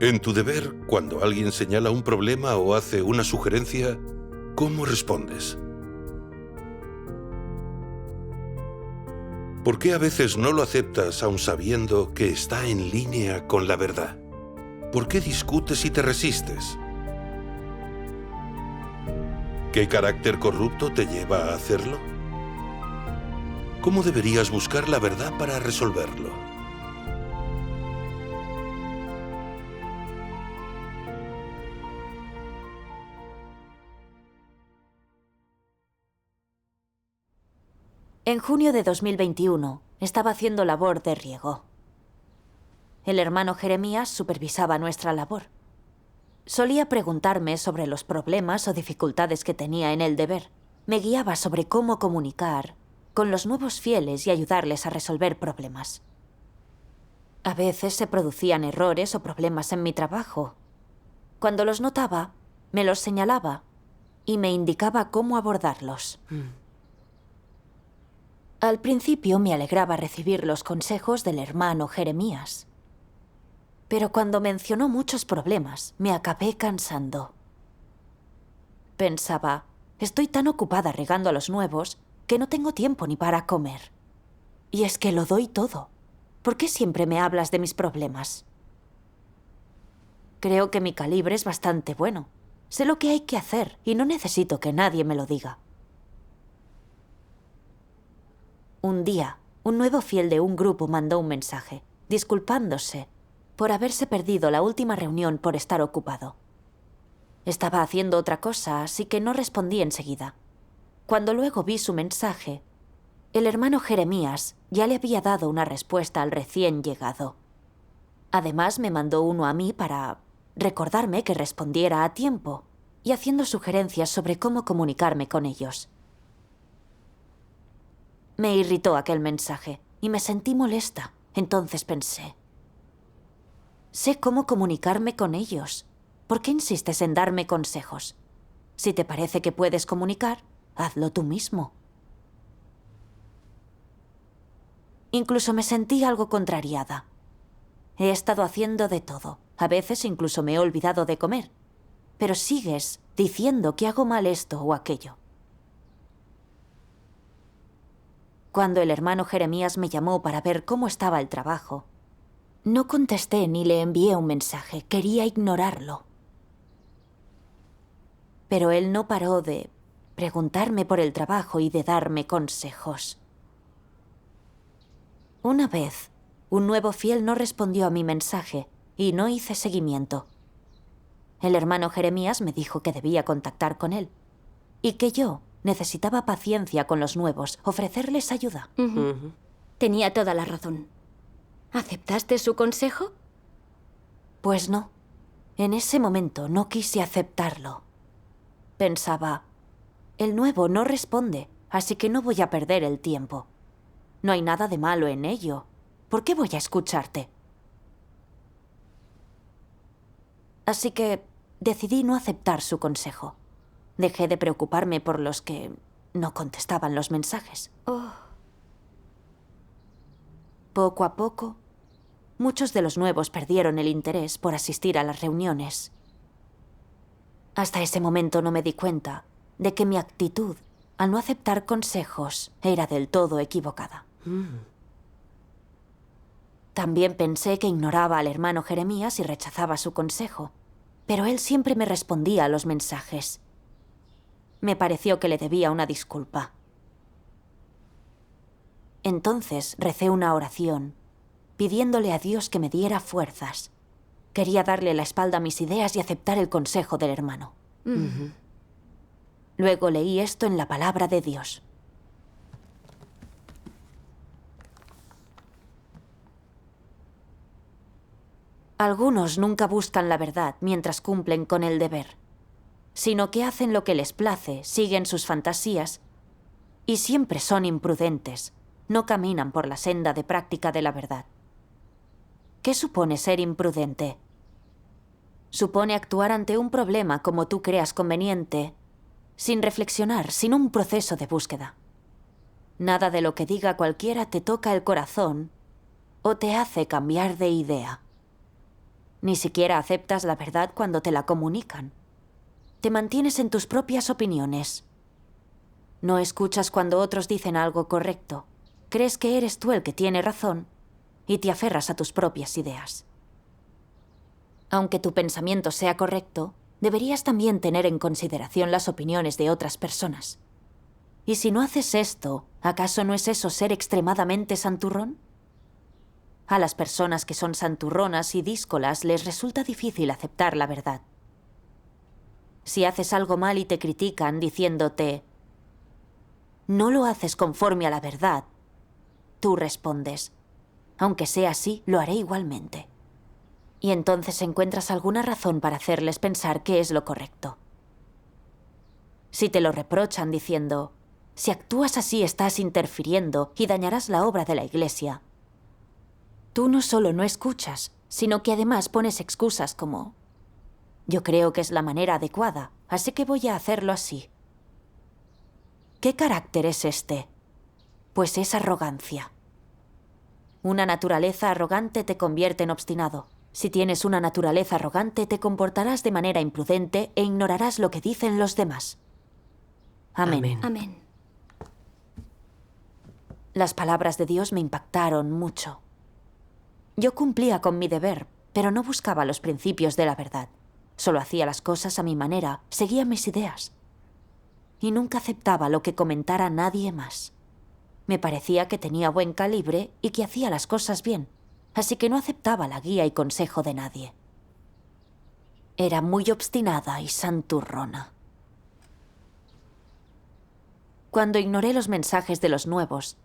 En tu deber, cuando alguien señala un problema o hace una sugerencia, ¿cómo respondes? ¿Por qué a veces no lo aceptas aun sabiendo que está en línea con la verdad? ¿Por qué discutes y te resistes? ¿Qué carácter corrupto te lleva a hacerlo? ¿Cómo deberías buscar la verdad para resolverlo? En junio de 2021, estaba haciendo labor de riego. El hermano Jeremías supervisaba nuestra labor. Solía preguntarme sobre los problemas o dificultades que tenía en el deber. Me guiaba sobre cómo comunicar con los nuevos fieles y ayudarles a resolver problemas. A veces se producían errores o problemas en mi trabajo. Cuando los notaba, me los señalaba y me indicaba cómo abordarlos. Al principio me alegraba recibir los consejos del hermano Jeremías. Pero cuando mencionó muchos problemas, me acabé cansando. Pensaba, estoy tan ocupada regando a los nuevos que no tengo tiempo ni para comer. Y es que lo doy todo. ¿Por qué siempre me hablas de mis problemas? Creo que mi calibre es bastante bueno. Sé lo que hay que hacer y no necesito que nadie me lo diga. Un día, un nuevo fiel de un grupo mandó un mensaje, disculpándose por haberse perdido la última reunión por estar ocupado. Estaba haciendo otra cosa, así que no respondí enseguida. Cuando luego vi su mensaje, el hermano Jeremías ya le había dado una respuesta al recién llegado. Además, me mandó uno a mí para recordarme que respondiera a tiempo y haciendo sugerencias sobre cómo comunicarme con ellos. Me irritó aquel mensaje y me sentí molesta. Entonces pensé, sé cómo comunicarme con ellos. ¿Por qué insistes en darme consejos? Si te parece que puedes comunicar, hazlo tú mismo. Incluso me sentí algo contrariada. He estado haciendo de todo. A veces incluso me he olvidado de comer. Pero sigues diciendo que hago mal esto o aquello. Cuando el hermano Jeremías me llamó para ver cómo estaba el trabajo, no contesté ni le envié un mensaje. Quería ignorarlo. Pero él no paró de preguntarme por el trabajo y de darme consejos. Una vez, un nuevo fiel no respondió a mi mensaje y no hice seguimiento. El hermano Jeremías me dijo que debía contactar con él y que yo necesitaba paciencia con los nuevos, ofrecerles ayuda. Tenía toda la razón. ¿Aceptaste su consejo? Pues no. En ese momento no quise aceptarlo. Pensaba, el nuevo no responde, así que no voy a perder el tiempo. No hay nada de malo en ello. ¿Por qué voy a escucharte? Así que decidí no aceptar su consejo. Dejé de preocuparme por los que no contestaban los mensajes. Poco a poco, muchos de los nuevos perdieron el interés por asistir a las reuniones. Hasta ese momento no me di cuenta de que mi actitud al no aceptar consejos era del todo equivocada. También pensé que ignoraba al hermano Jeremías y rechazaba su consejo, pero él siempre me respondía a los mensajes. Me pareció que le debía una disculpa. Entonces recé una oración, pidiéndole a Dios que me diera fuerzas. Quería darle la espalda a mis ideas y aceptar el consejo del hermano. Luego leí esto en la palabra de Dios. Algunos nunca buscan la verdad mientras cumplen con el deber, sino que hacen lo que les place, siguen sus fantasías y siempre son imprudentes, no caminan por la senda de práctica de la verdad. ¿Qué supone ser imprudente? Supone actuar ante un problema como tú creas conveniente, sin reflexionar, sin un proceso de búsqueda. Nada de lo que diga cualquiera te toca el corazón o te hace cambiar de idea. Ni siquiera aceptas la verdad cuando te la comunican. Te mantienes en tus propias opiniones. No escuchas cuando otros dicen algo correcto. Crees que eres tú el que tiene razón y te aferras a tus propias ideas. Aunque tu pensamiento sea correcto, deberías también tener en consideración las opiniones de otras personas. Y si no haces esto, ¿acaso no es eso ser extremadamente santurrón? A las personas que son santurronas y díscolas les resulta difícil aceptar la verdad. Si haces algo mal y te critican diciéndote «No lo haces conforme a la verdad», tú respondes «Aunque sea así, lo haré igualmente». Y entonces encuentras alguna razón para hacerles pensar que es lo correcto. Si te lo reprochan diciendo «Si actúas así estás interfiriendo y dañarás la obra de la Iglesia», tú no solo no escuchas, sino que además pones excusas como «Yo creo que es la manera adecuada, así que voy a hacerlo así». ¿Qué carácter es este? Pues es arrogancia. Una naturaleza arrogante te convierte en obstinado. Si tienes una naturaleza arrogante, te comportarás de manera imprudente e ignorarás lo que dicen los demás. Amén. Amén. Las palabras de Dios me impactaron mucho. Yo cumplía con mi deber, pero no buscaba los principios de la verdad. Solo hacía las cosas a mi manera, seguía mis ideas. Y nunca aceptaba lo que comentara nadie más. Me parecía que tenía buen calibre y que hacía las cosas bien, así que no aceptaba la guía y consejo de nadie. Era muy obstinada y santurrona. Cuando ignoré los mensajes de los nuevos,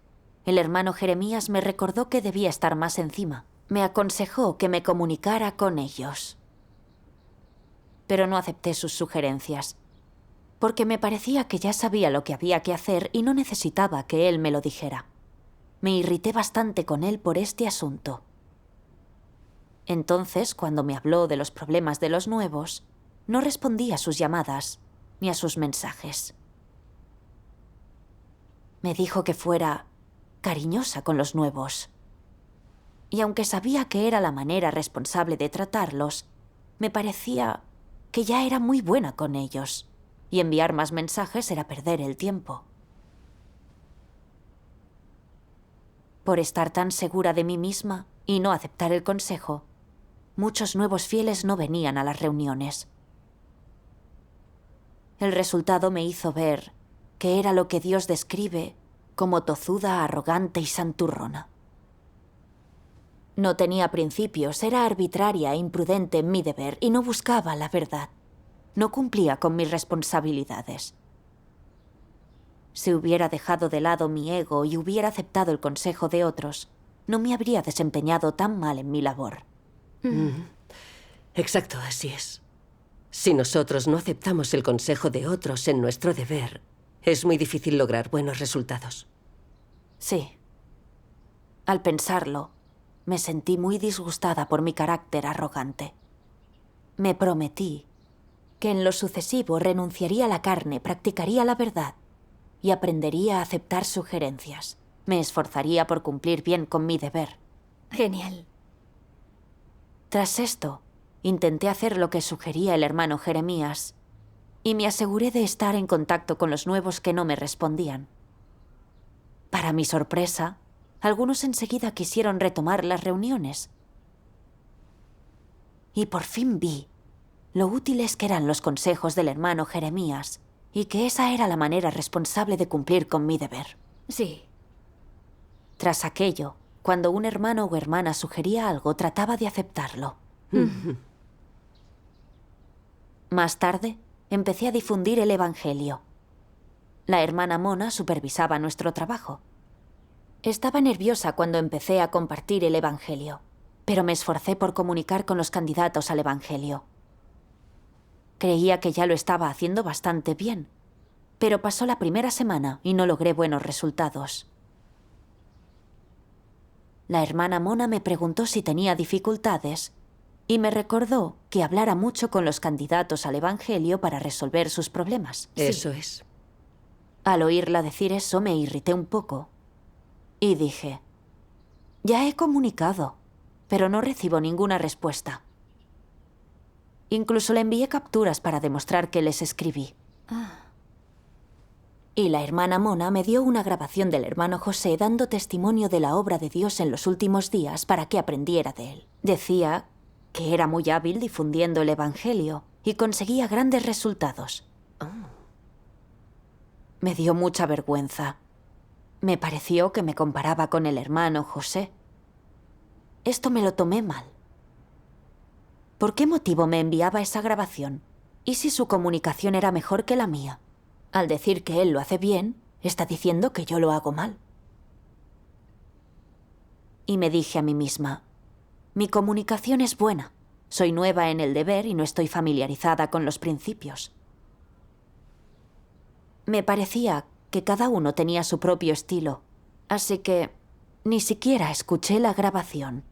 el hermano Jeremías me recordó que debía estar más encima. Me aconsejó que me comunicara con ellos. Pero no acepté sus sugerencias, porque me parecía que ya sabía lo que había que hacer y no necesitaba que él me lo dijera. Me irrité bastante con él por este asunto. Entonces, cuando me habló de los problemas de los nuevos, no respondí a sus llamadas ni a sus mensajes. Me dijo que fuera cariñosa con los nuevos. Y aunque sabía que era la manera responsable de tratarlos, me parecía que ya era muy buena con ellos, y enviar más mensajes era perder el tiempo. Por estar tan segura de mí misma y no aceptar el consejo, muchos nuevos fieles no venían a las reuniones. El resultado me hizo ver que era lo que Dios describe como tozuda, arrogante y santurrona. No tenía principios, era arbitraria e imprudente en mi deber y no buscaba la verdad. No cumplía con mis responsabilidades. Si hubiera dejado de lado mi ego y hubiera aceptado el consejo de otros, no me habría desempeñado tan mal en mi labor. Exacto, así es. Si nosotros no aceptamos el consejo de otros en nuestro deber, es muy difícil lograr buenos resultados. Sí. Al pensarlo, me sentí muy disgustada por mi carácter arrogante. Me prometí que en lo sucesivo renunciaría a la carne, practicaría la verdad y aprendería a aceptar sugerencias. Me esforzaría por cumplir bien con mi deber. Genial. Tras esto, intenté hacer lo que sugería el hermano Jeremías y me aseguré de estar en contacto con los nuevos que no me respondían. Para mi sorpresa, algunos enseguida quisieron retomar las reuniones. Y por fin vi lo útiles que eran los consejos del hermano Jeremías y que esa era la manera responsable de cumplir con mi deber. Sí. Tras aquello, cuando un hermano o hermana sugería algo, trataba de aceptarlo. Más tarde, empecé a difundir el Evangelio. La hermana Mona supervisaba nuestro trabajo. Estaba nerviosa cuando empecé a compartir el Evangelio, pero me esforcé por comunicar con los candidatos al Evangelio. Creía que ya lo estaba haciendo bastante bien, pero pasó la primera semana y no logré buenos resultados. La hermana Mona me preguntó si tenía dificultades y me recordó que hablara mucho con los candidatos al Evangelio para resolver sus problemas. Eso es. Al oírla decir eso me irrité un poco y dije, ya he comunicado, pero no recibo ninguna respuesta. Incluso le envié capturas para demostrar que les escribí. Y la hermana Mona me dio una grabación del hermano José dando testimonio de la obra de Dios en los últimos días para que aprendiera de él. Decía que era muy hábil difundiendo el Evangelio y conseguía grandes resultados. Me dio mucha vergüenza. Me pareció que me comparaba con el hermano José. Esto me lo tomé mal. ¿Por qué motivo me enviaba esa grabación? ¿Y si su comunicación era mejor que la mía? Al decir que él lo hace bien, está diciendo que yo lo hago mal. Y me dije a mí misma, mi comunicación es buena. Soy nueva en el deber y no estoy familiarizada con los principios. Me parecía que cada uno tenía su propio estilo, así que ni siquiera escuché la grabación.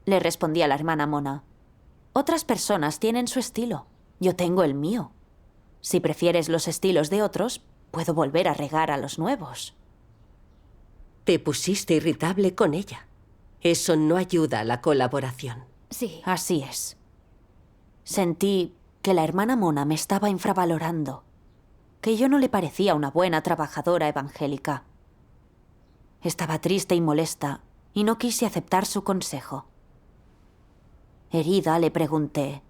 Le respondí a la hermana Mona, otras personas tienen su estilo, yo tengo el mío. Si prefieres los estilos de otros, puedo volver a regar a los nuevos. Te pusiste irritable con ella. Eso no ayuda a la colaboración. Sí. Así es. Sentí que la hermana Mona me estaba infravalorando, que yo no le parecía una buena trabajadora evangélica. Estaba triste y molesta, y no quise aceptar su consejo. Herida, le pregunté,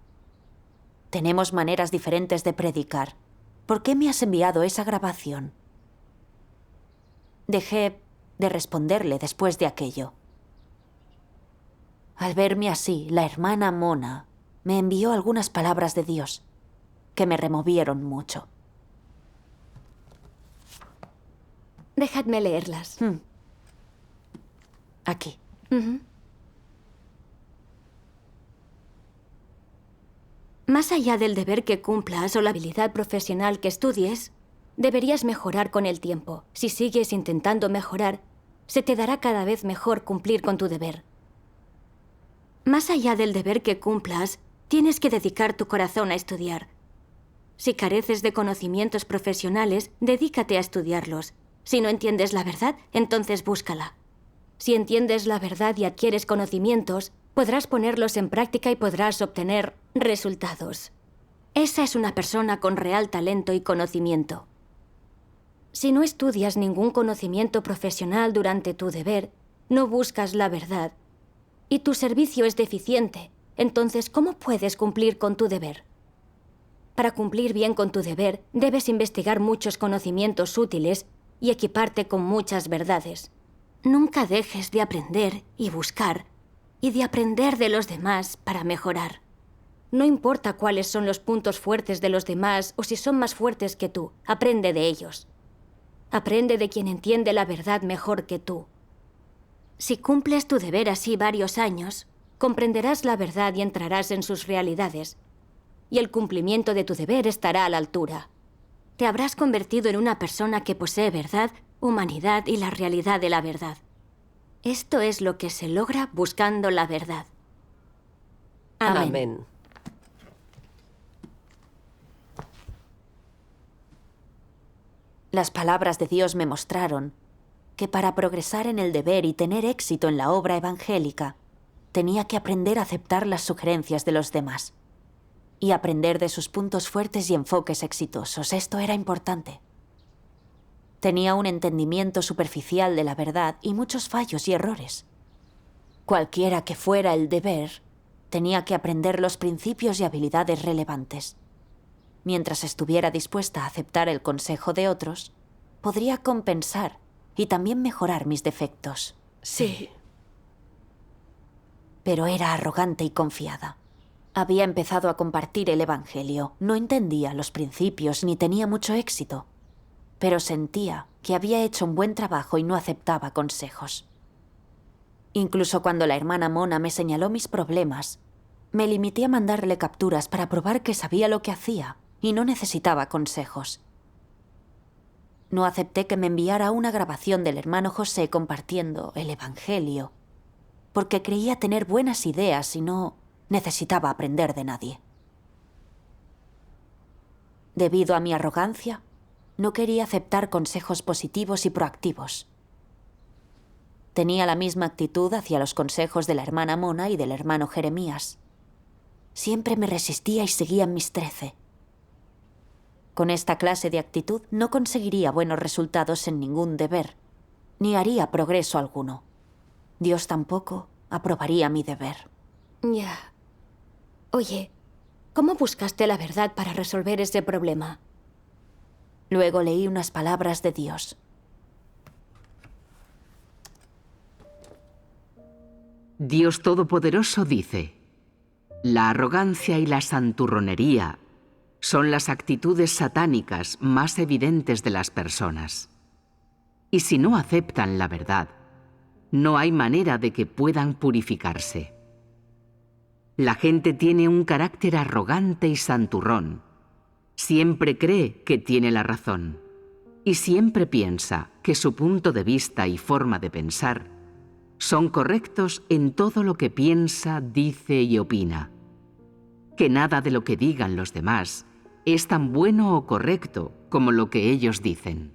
tenemos maneras diferentes de predicar. ¿Por qué me has enviado esa grabación? Dejé de responderle después de aquello. Al verme así, la hermana Mona me envió algunas palabras de Dios que me removieron mucho. Dejadme leerlas. Aquí. Más allá del deber que cumplas o la habilidad profesional que estudies, deberías mejorar con el tiempo. Si sigues intentando mejorar, se te dará cada vez mejor cumplir con tu deber. Más allá del deber que cumplas, tienes que dedicar tu corazón a estudiar. Si careces de conocimientos profesionales, dedícate a estudiarlos. Si no entiendes la verdad, entonces búscala. Si entiendes la verdad y adquieres conocimientos, podrás ponerlos en práctica y podrás obtener resultados. Esa es una persona con real talento y conocimiento. Si no estudias ningún conocimiento profesional durante tu deber, no buscas la verdad, y tu servicio es deficiente, entonces, ¿cómo puedes cumplir con tu deber? Para cumplir bien con tu deber, debes investigar muchos conocimientos útiles y equiparte con muchas verdades. Nunca dejes de aprender y buscar, y de aprender de los demás para mejorar. No importa cuáles son los puntos fuertes de los demás o si son más fuertes que tú, aprende de ellos. Aprende de quien entiende la verdad mejor que tú. Si cumples tu deber así varios años, comprenderás la verdad y entrarás en sus realidades. Y el cumplimiento de tu deber estará a la altura. Te habrás convertido en una persona que posee verdad, humanidad y la realidad de la verdad. Esto es lo que se logra buscando la verdad. Amén. Amén. Las palabras de Dios me mostraron que para progresar en el deber y tener éxito en la obra evangélica, tenía que aprender a aceptar las sugerencias de los demás y aprender de sus puntos fuertes y enfoques exitosos. Esto era importante. Tenía un entendimiento superficial de la verdad y muchos fallos y errores. Cualquiera que fuera el deber, tenía que aprender los principios y habilidades relevantes. Mientras estuviera dispuesta a aceptar el consejo de otros, podría compensar y también mejorar mis defectos. Sí. Pero era arrogante y confiada. Había empezado a compartir el Evangelio. No entendía los principios ni tenía mucho éxito. Pero sentía que había hecho un buen trabajo y no aceptaba consejos. Incluso cuando la hermana Mona me señaló mis problemas, me limité a mandarle capturas para probar que sabía lo que hacía y no necesitaba consejos. No acepté que me enviara una grabación del hermano José compartiendo el Evangelio, porque creía tener buenas ideas y no necesitaba aprender de nadie. Debido a mi arrogancia, no quería aceptar consejos positivos y proactivos. Tenía la misma actitud hacia los consejos de la hermana Mona y del hermano Jeremías. Siempre me resistía y seguía en mis 13. Con esta clase de actitud no conseguiría buenos resultados en ningún deber, ni haría progreso alguno. Dios tampoco aprobaría mi deber. Ya. Oye, ¿cómo buscaste la verdad para resolver ese problema? Luego leí unas palabras de Dios. Dios Todopoderoso dice: la arrogancia y la santurronería son las actitudes satánicas más evidentes de las personas. Y si no aceptan la verdad, no hay manera de que puedan purificarse. La gente tiene un carácter arrogante y santurrón. Siempre cree que tiene la razón y siempre piensa que su punto de vista y forma de pensar son correctos en todo lo que piensa, dice y opina. Que nada de lo que digan los demás es tan bueno o correcto como lo que ellos dicen.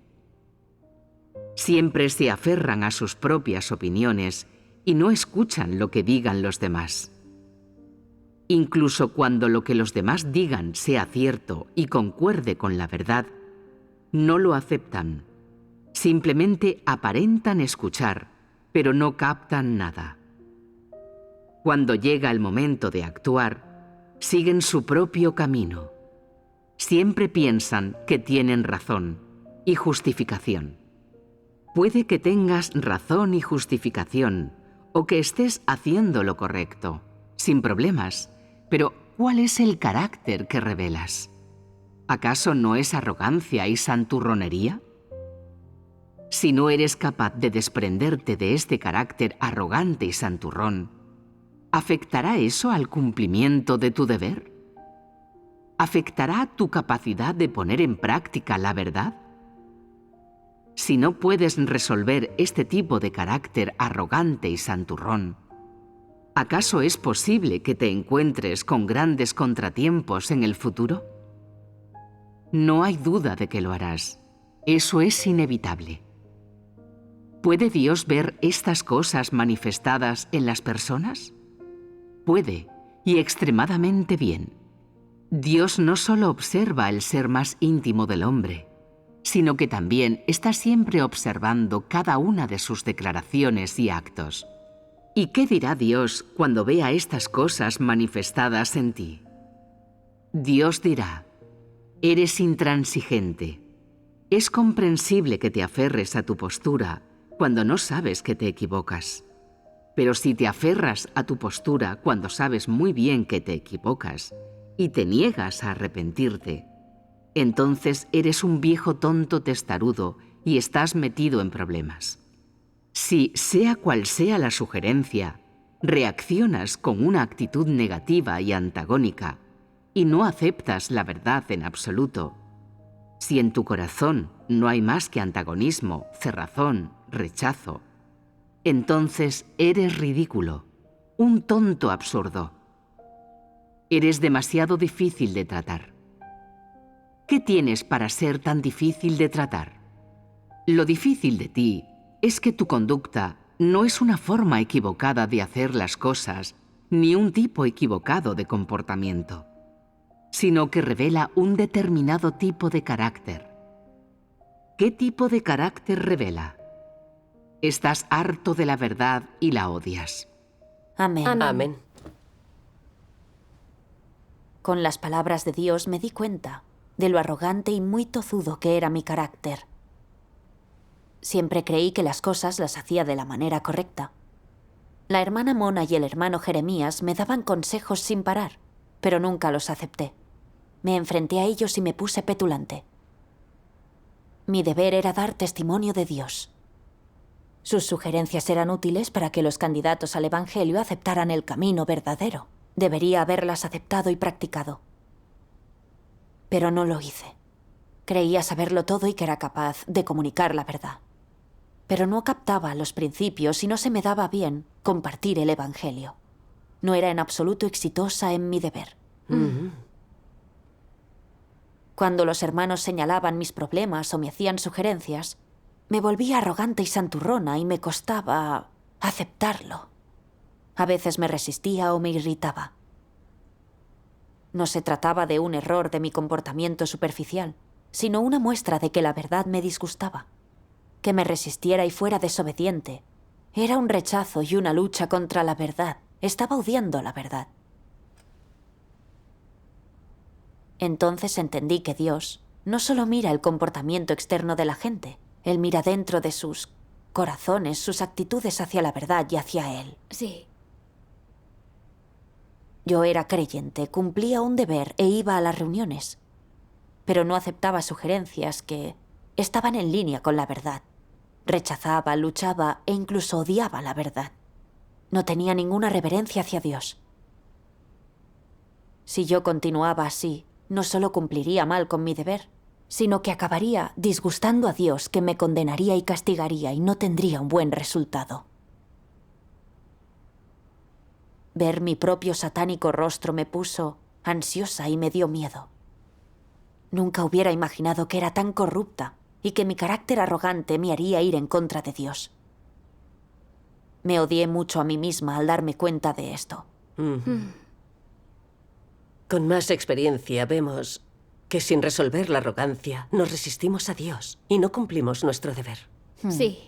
Siempre se aferran a sus propias opiniones y no escuchan lo que digan los demás. Incluso cuando lo que los demás digan sea cierto y concuerde con la verdad, no lo aceptan. Simplemente aparentan escuchar, pero no captan nada. Cuando llega el momento de actuar, siguen su propio camino. Siempre piensan que tienen razón y justificación. Puede que tengas razón y justificación, o que estés haciendo lo correcto, sin problemas, pero ¿cuál es el carácter que revelas? ¿Acaso no es arrogancia y santurronería? Si no eres capaz de desprenderte de este carácter arrogante y santurrón, ¿afectará eso al cumplimiento de tu deber? ¿Afectará tu capacidad de poner en práctica la verdad? Si no puedes resolver este tipo de carácter arrogante y santurrón, ¿acaso es posible que te encuentres con grandes contratiempos en el futuro? No hay duda de que lo harás. Eso es inevitable. ¿Puede Dios ver estas cosas manifestadas en las personas? Puede, y extremadamente bien. Dios no solo observa el ser más íntimo del hombre, sino que también está siempre observando cada una de sus declaraciones y actos. ¿Y qué dirá Dios cuando vea estas cosas manifestadas en ti? Dios dirá: eres intransigente. Es comprensible que te aferres a tu postura cuando no sabes que te equivocas. Pero si te aferras a tu postura cuando sabes muy bien que te equivocas y te niegas a arrepentirte, entonces eres un viejo tonto testarudo y estás metido en problemas. Si, sea cual sea la sugerencia, reaccionas con una actitud negativa y antagónica y no aceptas la verdad en absoluto, si en tu corazón no hay más que antagonismo, cerrazón, rechazo, entonces eres ridículo, un tonto absurdo. Eres demasiado difícil de tratar. ¿Qué tienes para ser tan difícil de tratar? Lo difícil de ti es que tu conducta no es una forma equivocada de hacer las cosas, ni un tipo equivocado de comportamiento, sino que revela un determinado tipo de carácter. ¿Qué tipo de carácter revela? Estás harto de la verdad y la odias. Amén. Amén. Con las palabras de Dios me di cuenta de lo arrogante y muy tozudo que era mi carácter. Siempre creí que las cosas las hacía de la manera correcta. La hermana Mona y el hermano Jeremías me daban consejos sin parar, pero nunca los acepté. Me enfrenté a ellos y me puse petulante. Mi deber era dar testimonio de Dios. Sus sugerencias eran útiles para que los candidatos al Evangelio aceptaran el camino verdadero. Debería haberlas aceptado y practicado. Pero no lo hice. Creía saberlo todo y que era capaz de comunicar la verdad. Pero no captaba los principios y no se me daba bien compartir el Evangelio. No era en absoluto exitosa en mi deber. Cuando los hermanos señalaban mis problemas o me hacían sugerencias, me volvía arrogante y santurrona y me costaba aceptarlo. A veces me resistía o me irritaba. No se trataba de un error de mi comportamiento superficial, sino una muestra de que la verdad me disgustaba. Que me resistiera y fuera desobediente era un rechazo y una lucha contra la verdad. Estaba odiando la verdad. Entonces entendí que Dios no solo mira el comportamiento externo de la gente, Él mira dentro de sus corazones, sus actitudes hacia la verdad y hacia Él. Sí. Yo era creyente, cumplía un deber e iba a las reuniones, pero no aceptaba sugerencias que estaban en línea con la verdad. Rechazaba, luchaba e incluso odiaba la verdad. No tenía ninguna reverencia hacia Dios. Si yo continuaba así, no solo cumpliría mal con mi deber, sino que acabaría disgustando a Dios, que me condenaría y castigaría y no tendría un buen resultado. Ver mi propio satánico rostro me puso ansiosa y me dio miedo. Nunca hubiera imaginado que era tan corrupta y que mi carácter arrogante me haría ir en contra de Dios. Me odié mucho a mí misma al darme cuenta de esto. Con más experiencia vemos que sin resolver la arrogancia nos resistimos a Dios y no cumplimos nuestro deber. Sí.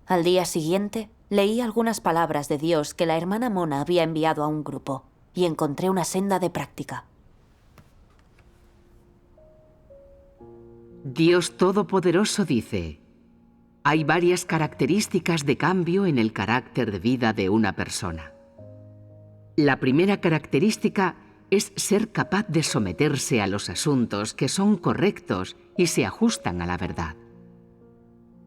Al día siguiente, leí algunas palabras de Dios que la hermana Mona había enviado a un grupo y encontré una senda de práctica. Dios Todopoderoso dice: hay varias características de cambio en el carácter de vida de una persona. La primera característica es ser capaz de someterse a los asuntos que son correctos y se ajustan a la verdad.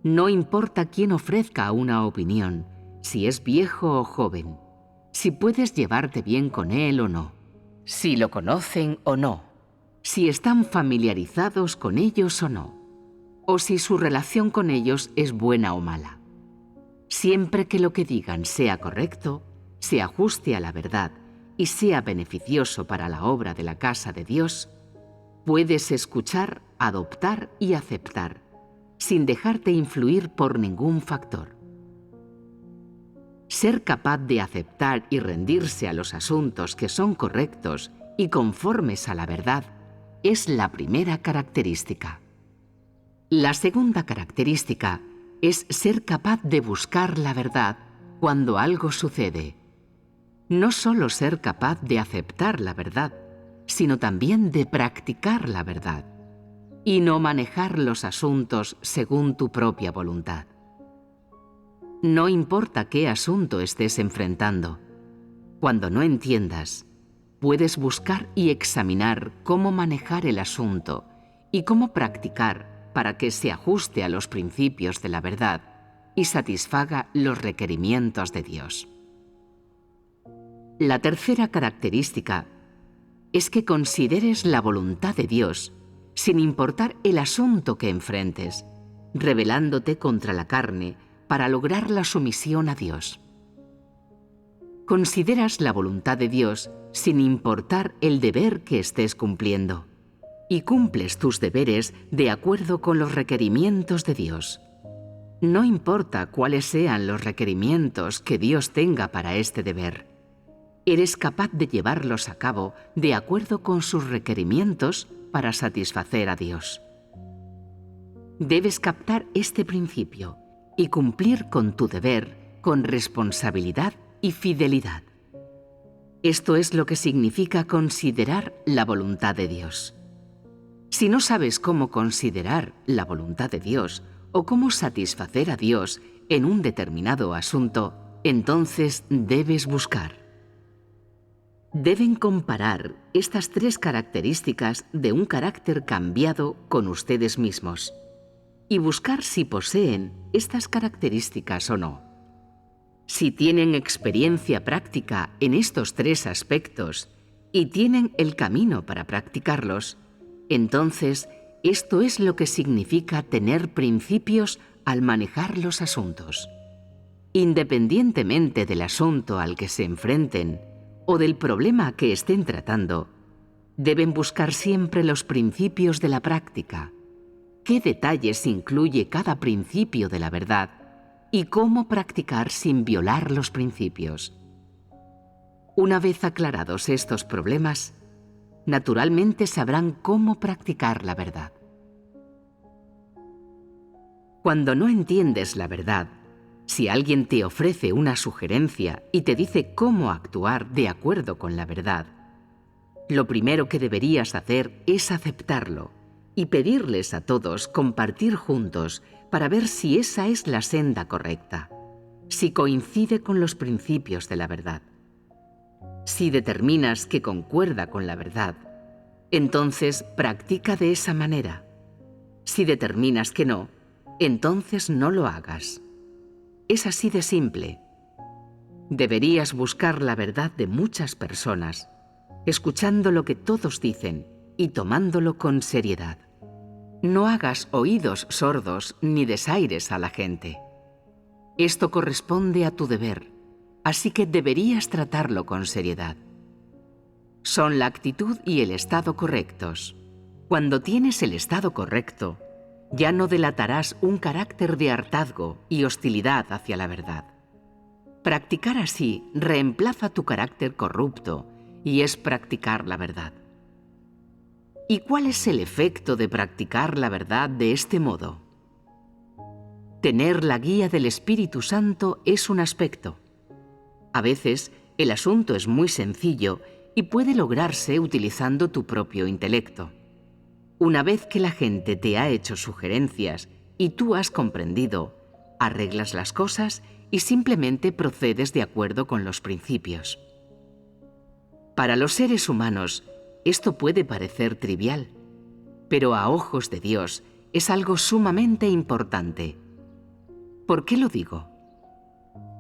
No importa quién ofrezca una opinión, si es viejo o joven, si puedes llevarte bien con él o no, si lo conocen o no, si están familiarizados con ellos o no, o si su relación con ellos es buena o mala. Siempre que lo que digan sea correcto, se ajuste a la verdad y sea beneficioso para la obra de la casa de Dios, puedes escuchar, adoptar y aceptar, sin dejarte influir por ningún factor. Ser capaz de aceptar y rendirse a los asuntos que son correctos y conformes a la verdad es la primera característica. La segunda característica es ser capaz de buscar la verdad cuando algo sucede. No solo ser capaz de aceptar la verdad, sino también de practicar la verdad y no manejar los asuntos según tu propia voluntad. No importa qué asunto estés enfrentando, cuando no entiendas, puedes buscar y examinar cómo manejar el asunto y cómo practicar para que se ajuste a los principios de la verdad y satisfaga los requerimientos de Dios. La tercera característica es que consideres la voluntad de Dios sin importar el asunto que enfrentes, rebelándote contra la carne para lograr la sumisión a Dios. Consideras la voluntad de Dios sin importar el deber que estés cumpliendo y cumples tus deberes de acuerdo con los requerimientos de Dios. No importa cuáles sean los requerimientos que Dios tenga para este deber. Eres capaz de llevarlos a cabo de acuerdo con sus requerimientos para satisfacer a Dios. Debes captar este principio y cumplir con tu deber con responsabilidad y fidelidad. Esto es lo que significa considerar la voluntad de Dios. Si no sabes cómo considerar la voluntad de Dios o cómo satisfacer a Dios en un determinado asunto, entonces debes buscar. Deben comparar estas tres características de un carácter cambiado con ustedes mismos y buscar si poseen estas características o no. Si tienen experiencia práctica en estos tres aspectos y tienen el camino para practicarlos, entonces esto es lo que significa tener principios al manejar los asuntos. Independientemente del asunto al que se enfrenten o del problema que estén tratando, deben buscar siempre los principios de la práctica, qué detalles incluye cada principio de la verdad y cómo practicar sin violar los principios. Una vez aclarados estos problemas, naturalmente sabrán cómo practicar la verdad. Cuando no entiendes la verdad, si alguien te ofrece una sugerencia y te dice cómo actuar de acuerdo con la verdad, lo primero que deberías hacer es aceptarlo y pedirles a todos compartir juntos para ver si esa es la senda correcta, si coincide con los principios de la verdad. Si determinas que concuerda con la verdad, entonces practica de esa manera. Si determinas que no, entonces no lo hagas. Es así de simple. Deberías buscar la verdad de muchas personas, escuchando lo que todos dicen y tomándolo con seriedad. No hagas oídos sordos ni desaires a la gente. Esto corresponde a tu deber, así que deberías tratarlo con seriedad. Son la actitud y el estado correctos. Cuando tienes el estado correcto, ya no delatarás un carácter de hartazgo y hostilidad hacia la verdad. Practicar así reemplaza tu carácter corrupto y es practicar la verdad. ¿Y cuál es el efecto de practicar la verdad de este modo? Tener la guía del Espíritu Santo es un aspecto. A veces, el asunto es muy sencillo y puede lograrse utilizando tu propio intelecto. Una vez que la gente te ha hecho sugerencias y tú has comprendido, arreglas las cosas y simplemente procedes de acuerdo con los principios. Para los seres humanos, esto puede parecer trivial, pero a ojos de Dios es algo sumamente importante. ¿Por qué lo digo?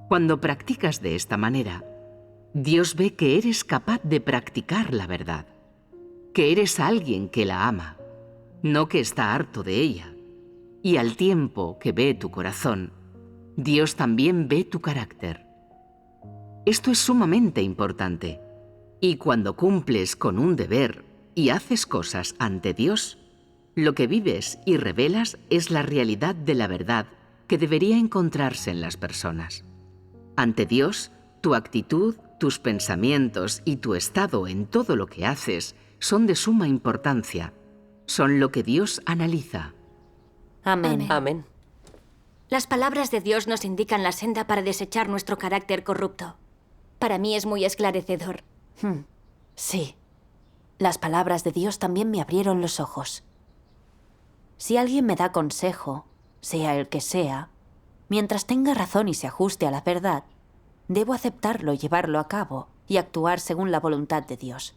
Cuando practicas de esta manera, Dios ve que eres capaz de practicar la verdad, que eres alguien que la ama, no que está harto de ella. Y al tiempo que ve tu corazón, Dios también ve tu carácter. Esto es sumamente importante. Y cuando cumples con un deber y haces cosas ante Dios, lo que vives y revelas es la realidad de la verdad que debería encontrarse en las personas. Ante Dios, tu actitud, tus pensamientos y tu estado en todo lo que haces son de suma importancia. Son lo que Dios analiza. Amén. Amén. Las palabras de Dios nos indican la senda para desechar nuestro carácter corrupto. Para mí es muy esclarecedor. Sí. Las palabras de Dios también me abrieron los ojos. Si alguien me da consejo, sea el que sea, mientras tenga razón y se ajuste a la verdad, debo aceptarlo y llevarlo a cabo y actuar según la voluntad de Dios.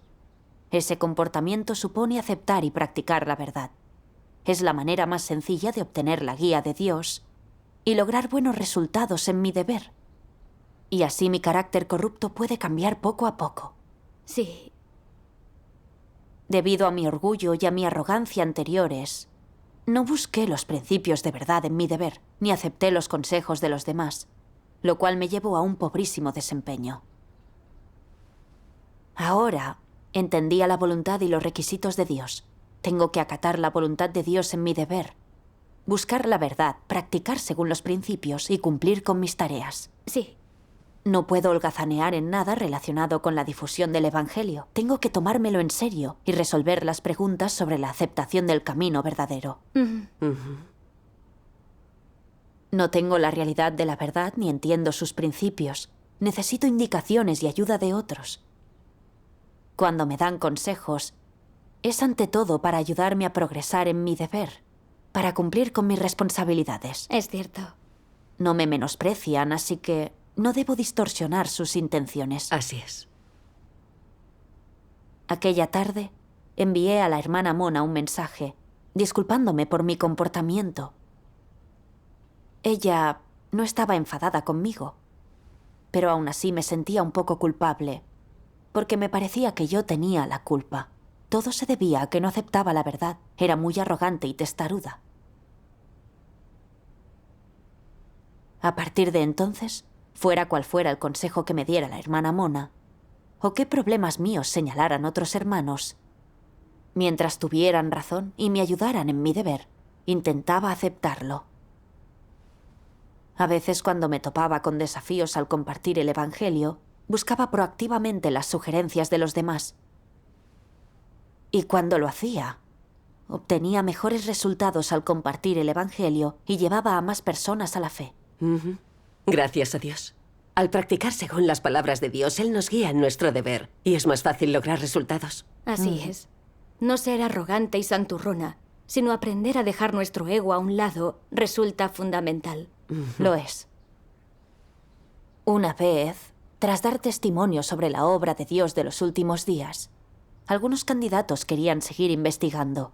Ese comportamiento supone aceptar y practicar la verdad. Es la manera más sencilla de obtener la guía de Dios y lograr buenos resultados en mi deber. Y así mi carácter corrupto puede cambiar poco a poco. Sí. Debido a mi orgullo y a mi arrogancia anteriores, no busqué los principios de verdad en mi deber, ni acepté los consejos de los demás, lo cual me llevó a un pobrísimo desempeño. Ahora entendía la voluntad y los requisitos de Dios. Tengo que acatar la voluntad de Dios en mi deber, buscar la verdad, practicar según los principios y cumplir con mis tareas. Sí. No puedo holgazanear en nada relacionado con la difusión del Evangelio. Tengo que tomármelo en serio y resolver las preguntas sobre la aceptación del camino verdadero. No tengo la realidad de la verdad ni entiendo sus principios. Necesito indicaciones y ayuda de otros. Cuando me dan consejos, es ante todo para ayudarme a progresar en mi deber, para cumplir con mis responsabilidades. Es cierto. No me menosprecian, así que no debo distorsionar sus intenciones. Así es. Aquella tarde, envié a la hermana Mona un mensaje, disculpándome por mi comportamiento. Ella no estaba enfadada conmigo, pero aún así me sentía un poco culpable, porque me parecía que yo tenía la culpa. Todo se debía a que no aceptaba la verdad. Era muy arrogante y testaruda. A partir de entonces, fuera cual fuera el consejo que me diera la hermana Mona, o qué problemas míos señalaran otros hermanos, mientras tuvieran razón y me ayudaran en mi deber, intentaba aceptarlo. A veces, cuando me topaba con desafíos al compartir el Evangelio, buscaba proactivamente las sugerencias de los demás. Y cuando lo hacía, obtenía mejores resultados al compartir el Evangelio y llevaba a más personas a la fe. Gracias a Dios. Al practicar según las palabras de Dios, Él nos guía en nuestro deber y es más fácil lograr resultados. Así es. No ser arrogante y santurrona, sino aprender a dejar nuestro ego a un lado resulta fundamental. Lo es. Una vez, tras dar testimonio sobre la obra de Dios de los últimos días, algunos candidatos querían seguir investigando,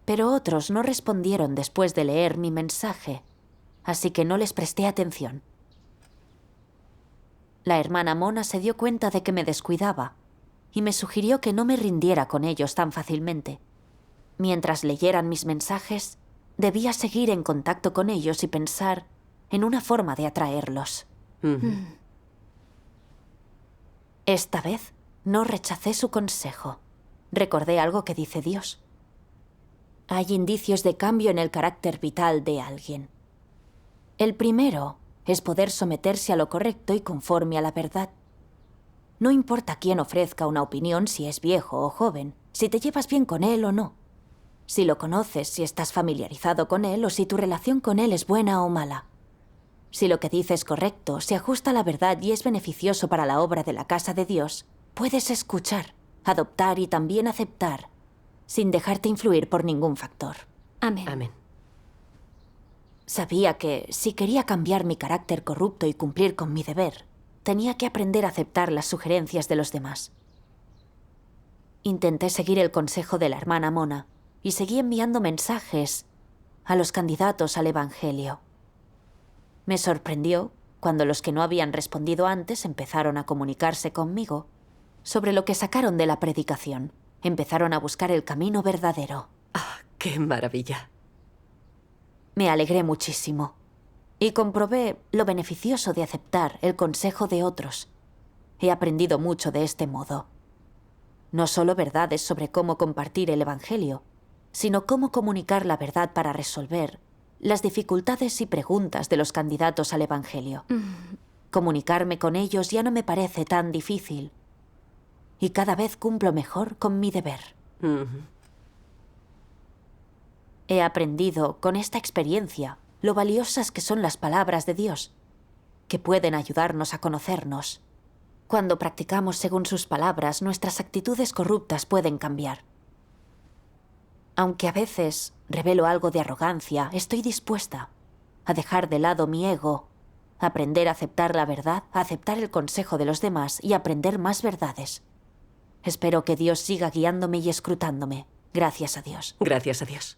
pero otros no respondieron después de leer mi mensaje, así que no les presté atención. La hermana Mona se dio cuenta de que me descuidaba y me sugirió que no me rindiera con ellos tan fácilmente. Mientras leyeran mis mensajes, debía seguir en contacto con ellos y pensar en una forma de atraerlos. Esta vez no rechacé su consejo. Recordé algo que dice Dios. Hay indicios de cambio en el carácter vital de alguien. El primero es poder someterse a lo correcto y conforme a la verdad. No importa quién ofrezca una opinión, si es viejo o joven, si te llevas bien con él o no, si lo conoces, si estás familiarizado con él o si tu relación con él es buena o mala. Si lo que dice es correcto, se ajusta a la verdad y es beneficioso para la obra de la casa de Dios, puedes escuchar, adoptar y también aceptar, sin dejarte influir por ningún factor. Amén. Amén. Sabía que, si quería cambiar mi carácter corrupto y cumplir con mi deber, tenía que aprender a aceptar las sugerencias de los demás. Intenté seguir el consejo de la hermana Mona y seguí enviando mensajes a los candidatos al Evangelio. Me sorprendió cuando los que no habían respondido antes empezaron a comunicarse conmigo sobre lo que sacaron de la predicación. Empezaron a buscar el camino verdadero. ¡Ah, qué maravilla! Me alegré muchísimo y comprobé lo beneficioso de aceptar el consejo de otros. He aprendido mucho de este modo. No solo verdades sobre cómo compartir el Evangelio, sino cómo comunicar la verdad para resolver las dificultades y preguntas de los candidatos al Evangelio. Comunicarme con ellos ya no me parece tan difícil y cada vez cumplo mejor con mi deber. He aprendido con esta experiencia lo valiosas que son las palabras de Dios, que pueden ayudarnos a conocernos. Cuando practicamos según sus palabras, nuestras actitudes corruptas pueden cambiar. Aunque a veces revelo algo de arrogancia, estoy dispuesta a dejar de lado mi ego, a aprender a aceptar la verdad, a aceptar el consejo de los demás y a aprender más verdades. Espero que Dios siga guiándome y escrutándome. Gracias a Dios. Gracias a Dios.